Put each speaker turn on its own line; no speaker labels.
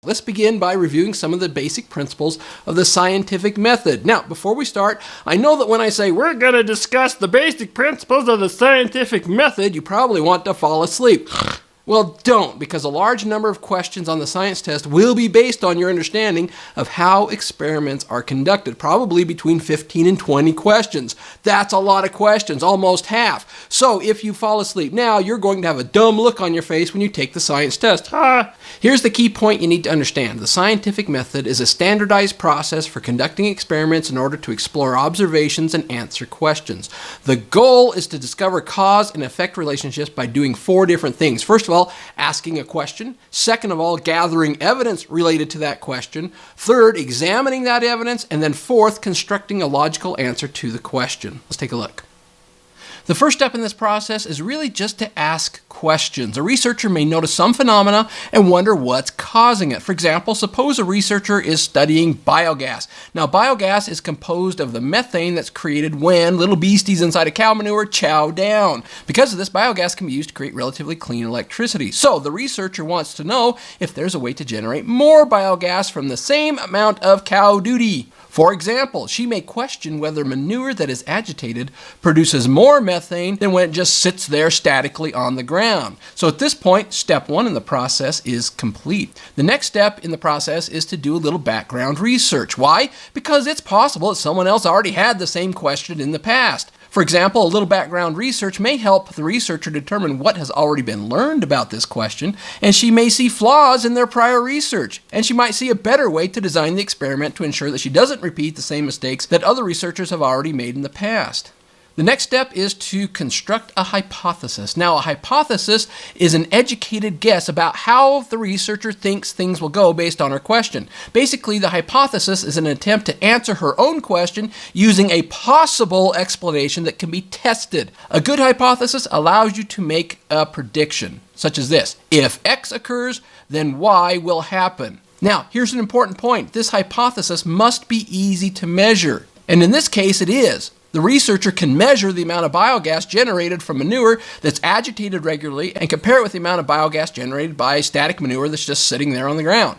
Let's begin by reviewing some of the basic principles of the scientific method. Now, before we start, I know that when I say we're going to discuss the basic principles of the scientific method, you probably want to fall asleep. Well, don't, because a large number of questions on the science test will be based on your understanding of how experiments are conducted, probably between 15 and 20 questions. That's a lot of questions, almost half. So if you fall asleep now, you're going to have a dumb look on your face when you take the science test. Here's the key point you need to understand. The scientific method is a standardized process for conducting experiments in order to explore observations and answer questions. The goal is to discover cause and effect relationships by doing 4 different things. First of all, asking a question. Second of all, gathering evidence related to that question. Third, examining that evidence. And then fourth, constructing a logical answer to the question. Let's take a look. The first step in this process is really just to ask questions. A researcher may notice some phenomena and wonder what's causing it. For example, suppose a researcher is studying biogas. Now, biogas is composed of the methane that's created when little beasties inside a cow manure chow down. Because of this, biogas can be used to create relatively clean electricity. So the researcher wants to know if there's a way to generate more biogas from the same amount of cow duty. For example, she may question whether manure that is agitated produces more methane than when it just sits there statically on the ground. So at this point, step 1 in the process is complete. The next step in the process is to do a little background research. Why? Because it's possible that someone else already had the same question in the past. For example, a little background research may help the researcher determine what has already been learned about this question, and she may see flaws in their prior research, and she might see a better way to design the experiment to ensure that she doesn't repeat the same mistakes that other researchers have already made in the past. The next step is to construct a hypothesis. Now, a hypothesis is an educated guess about how the researcher thinks things will go based on her question. Basically, the hypothesis is an attempt to answer her own question using a possible explanation that can be tested. A good hypothesis allows you to make a prediction, such as this: if X occurs, then Y will happen. Now, here's an important point. This hypothesis must be easy to measure, and in this case, it is. The researcher can measure the amount of biogas generated from manure that's agitated regularly and compare it with the amount of biogas generated by static manure that's just sitting there on the ground.